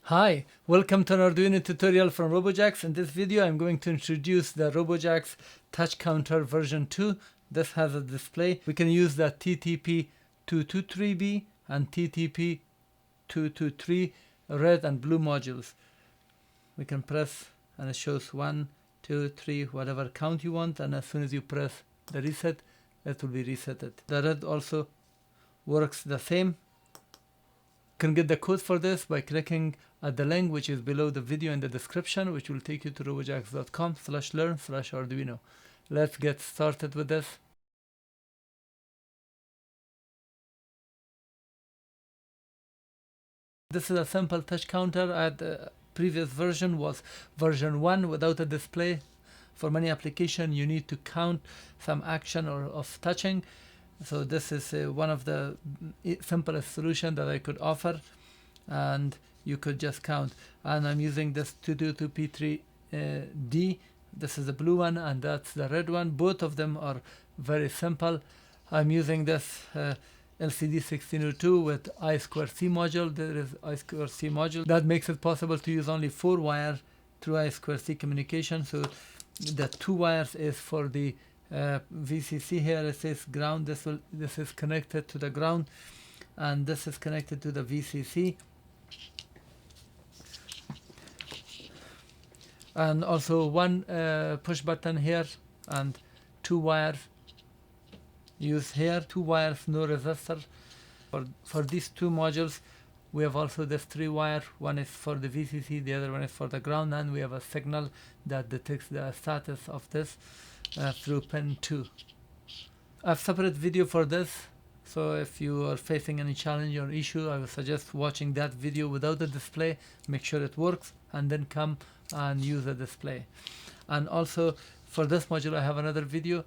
Hi, welcome to an Arduino tutorial from Robojax. In this video I'm going to introduce the Robojax Touch Counter version 2. This has a display. We can use the TTP223B and TTP223 red and blue modules. We can press and it shows 1, 2, 3, whatever count you want, and as soon as you press the reset, it will be resetted. The red also works the same. You can get the code for this by clicking at the link which is below the video in the description, which will take you to robojax.com/learn/Arduino. Let's get started with this. This is a simple touch counter. The previous version was version 1 without a display. For many applications you need to count some action or of touching. So this is one of the simplest solution that I could offer, and you could just count. And I'm using this 222P3D. This is the blue one and that's the red one. Both of them are very simple. I'm using this LCD1602 with I2C module. There is I2C module that makes it possible to use only 4 wire through I2C communication. So the 2 wires is for the VCC. Here it says ground. This is connected to the ground, and this is connected to the VCC. And also one push button here and 2 wires used here. 2 wires, no resistor. For these 2 modules we have also this 3 wire. One is for the VCC, the other one is for the ground, and we have a signal that detects the status of this through pin 2. I have separate video for this, so if you are facing any challenge or issue, I would suggest watching that video without the display. Make sure it works and then come and use the display. And also for this module I have another video.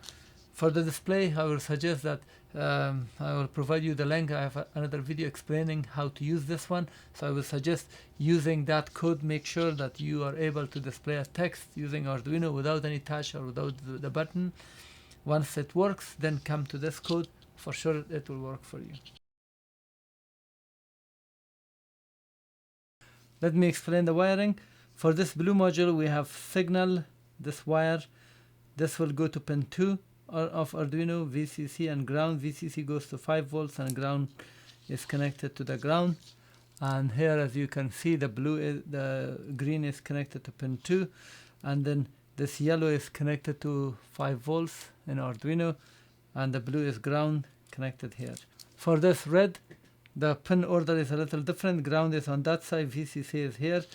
For the display I will suggest that I will provide you the link. I have another video explaining how to use this one, so I will suggest using that code. Make sure that you are able to display a text using Arduino without any touch or without the button. Once it works, then come to this code. For sure it will work for you. Let me explain the wiring. For this blue module we have signal, this wire. This will go to pin 2 of Arduino, VCC, and ground. VCC goes to 5 volts and ground is connected to the ground. And here, as you can see, the green is connected to pin 2, and then this yellow is connected to 5 volts in Arduino, and the blue is ground connected here. For this red, the pin order is a little different. Ground is on that side, VCC is here.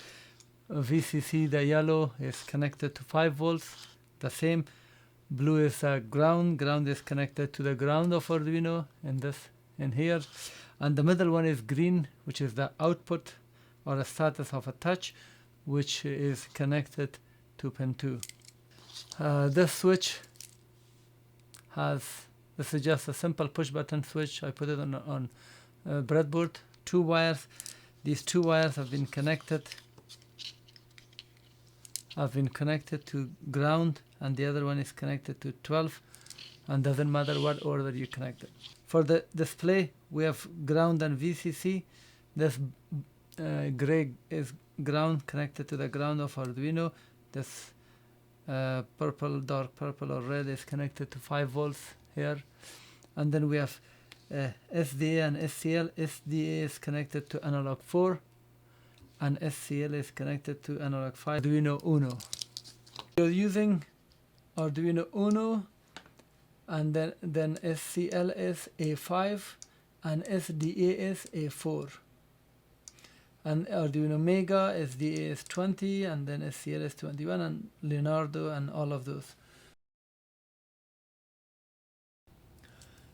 VCC, the yellow, is connected to 5 volts, the same. Blue is ground. Ground is connected to the ground of Arduino in here, and the middle one is green, which is the output or the status of a touch, which is connected to pin 2. This switch this is just a simple push button switch. I put it on breadboard. 2 wires. These 2 wires have been connected to ground, and the other one is connected to 12, and doesn't matter what order you connect it. For the display we have ground and VCC. This gray is ground, connected to the ground of Arduino. This purple, dark purple or red is connected to 5 volts here. And then we have SDA and SCL. SDA is connected to analog 4 and SCL is connected to analog 5. Arduino Uno. You're using Arduino Uno, and then SCL is A5 and SDA is A4. And Arduino Mega, SDA is 20, and then SCL is 21, and Leonardo, and all of those.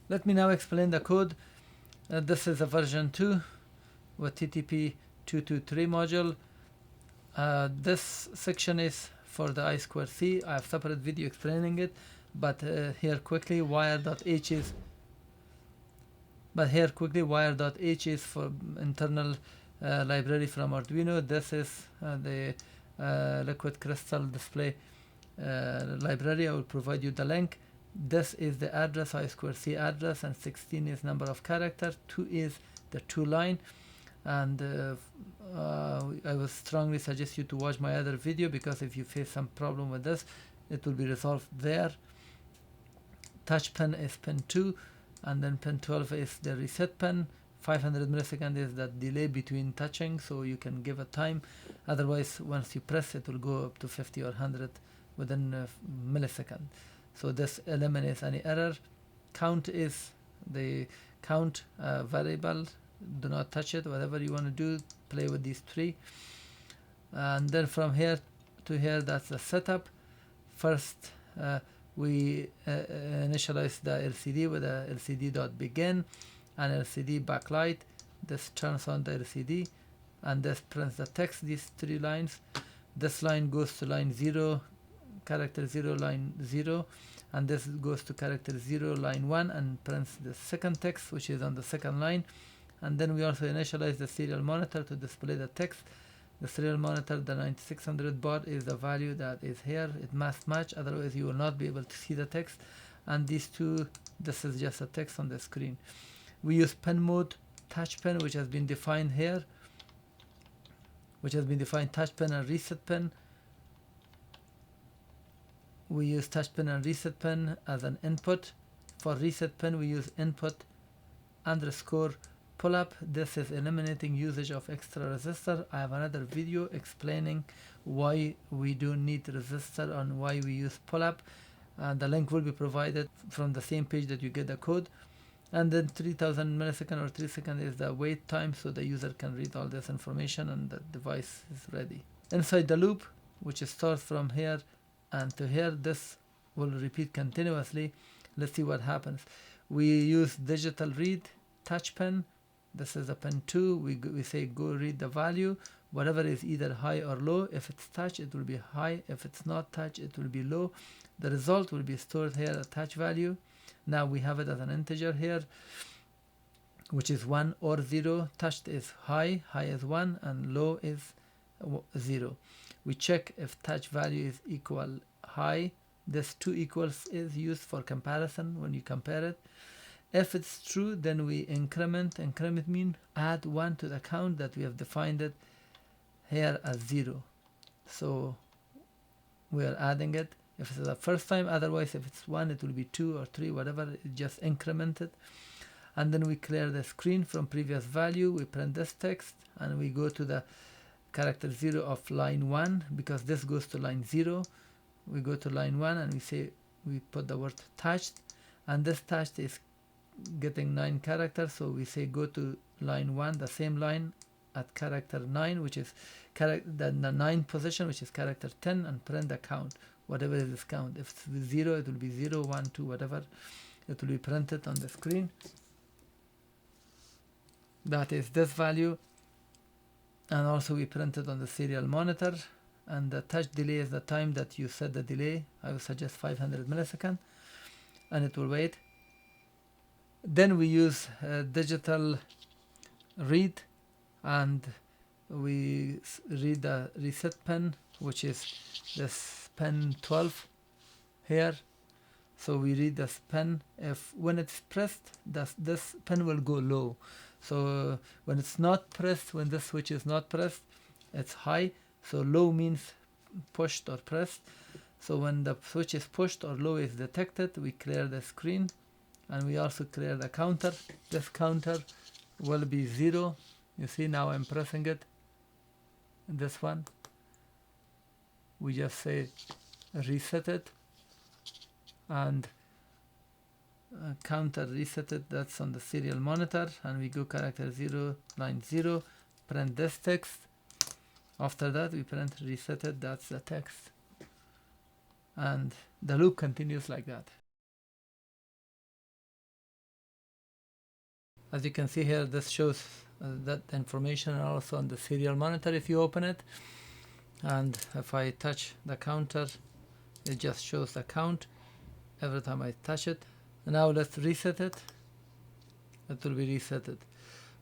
Let me now explain the code. This is a version 2 with TTP223 module. This section is for the I2C. I have separate video explaining it, but here quickly wire.h is for internal library from Arduino. This is the liquid crystal display library. I will provide you the link. This is the address, I2C address, and 16 is number of characters, 2 is the 2 line, and I would strongly suggest you to watch my other video, because if you face some problem with this, it will be resolved there. Touch pen is pin 2, and then pin 12 is the reset pen. 500 milliseconds is that delay between touching, so you can give a time. Otherwise, once you press, it will go up to 50 or 100 within a millisecond. So this eliminates any error. Count is the count variable. Do not touch it. Whatever you want to do, play with these three. And then from here to here, that's the setup. First, we initialize the LCD with a LCD.begin and LCD backlight. This turns on the LCD, and this prints the text, these 3 lines. This line goes to line 0, character 0, line 0, and this goes to character 0, line 1, and prints the second text, which is on the second line. And then we also initialize the serial monitor to display the text. The serial monitor, the 9600 baud, is the value that is here. It must match, otherwise you will not be able to see the text. And these two, this is just a text on the screen. We use pen mode, touch pen, which has been defined here, touch pen and reset pen. We use touch pen and reset pen as an input. For reset pen, we use input underscore pull up. This is eliminating usage of extra resistor. I have another video explaining why we don't need resistor and why we use pull up. The link will be provided from the same page that you get the code. And then 3000 millisecond or 3 seconds is the wait time, so the user can read all this information and the device is ready. Inside the loop, which starts from here and to here, this will repeat continuously. Let's see what happens. We use digital read touch pen. This is a pen 2. We say go read the value. Whatever is either high or low. If it's touch, it will be high. If it's not touch, it will be low. The result will be stored here, a touch value. Now we have it as an integer here, which is 1 or 0. Touched is high, high is 1, and low is 0. We check if touch value is equal high. This 2 equals is used for comparison when you compare it. If it's true, then we increment. Increment means add 1 to the count that we have defined it here as 0. So we are adding it if it's the first time. Otherwise, if it's 1, it will be 2 or 3, whatever. It just incremented. And then we clear the screen from previous value. We print this text, and we go to the character 0 of line 1, because this goes to line 0. We go to line 1 and we say, we put the word touched, and this touched is getting 9 characters, so we say go to line 1, the same line at character 9, which is the 9th position, which is character 10, and print the count, whatever is this count. If it's 0, it will be 0, 1, 2, whatever. It will be printed on the screen. That is this value. And also we print it on the serial monitor. And the touch delay is the time that you set the delay. I would suggest 500 milliseconds. And it will wait. Then we use digital read, and we read the reset pen, which is this pen 12 here. So we read this pen. If when it's pressed, this pen will go low. So when it's not pressed, when this switch is not pressed, it's high. So low means pushed or pressed. So when the switch is pushed or low is detected, we clear the screen, and we also clear the counter. This counter will be 0. You see, now I'm pressing it. This one, we just say reset it, and counter reset it. That's on the serial monitor, and we go character 0, line 0, print this text. After that, we print reset it. That's the text, and the loop continues like that. As you can see here, this shows that information also on the serial monitor if you open it. And if I touch the counter, it just shows the count every time I touch it. And now let's reset it. It will be resetted.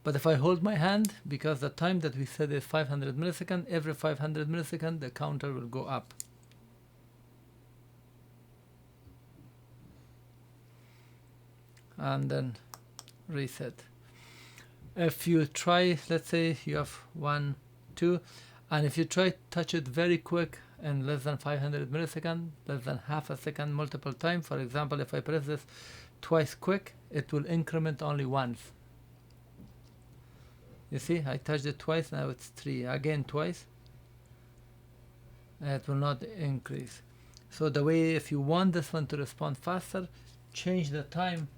But if I hold my hand, because the time that we said is 500 milliseconds, every 500 milliseconds the counter will go up. And then reset. If you try, let's say you have 1, 2, And if you try to touch it very quick in less than 500 milliseconds, less than half a second, multiple times, for example, if I press this twice quick, it will increment only once. You see, I touched it twice, now it's 3. Again twice, it will not increase. So the way, if you want this one to respond faster, change the time.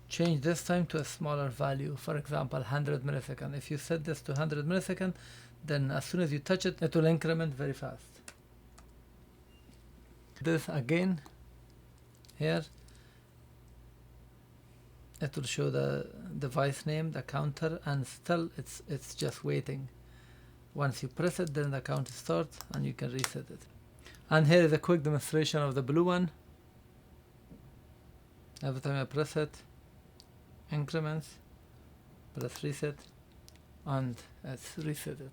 Change this time to a smaller value, for example 100 milliseconds. If you set this to 100 milliseconds, then as soon as you touch it, it will increment very fast. This again, here, it will show the device name, the counter, and still it's just waiting. Once you press it, then the counter starts and you can reset it. And here is a quick demonstration of the blue one. Every time I press it, increments, press reset, and it's resetted.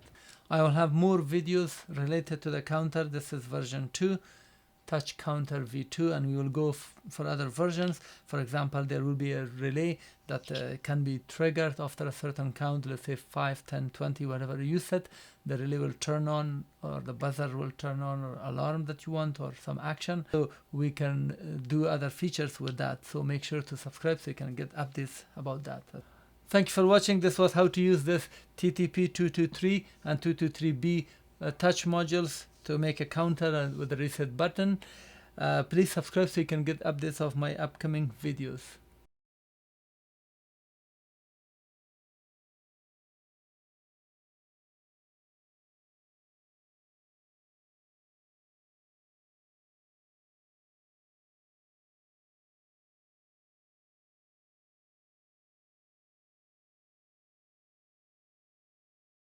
I will have more videos related to the counter. This is version 2, Touch Counter V2, and we will go for other versions. For example, there will be a relay that can be triggered after a certain count, let's say 5, 10, 20, whatever you set. The relay will turn on, or the buzzer will turn on, or alarm that you want, or some action. So we can do other features with that. So make sure to subscribe so you can get updates about that. Thank you for watching. This was how to use this TTP223 and 223B touch modules to make a counter with a reset button. Please subscribe so you can get updates of my upcoming videos.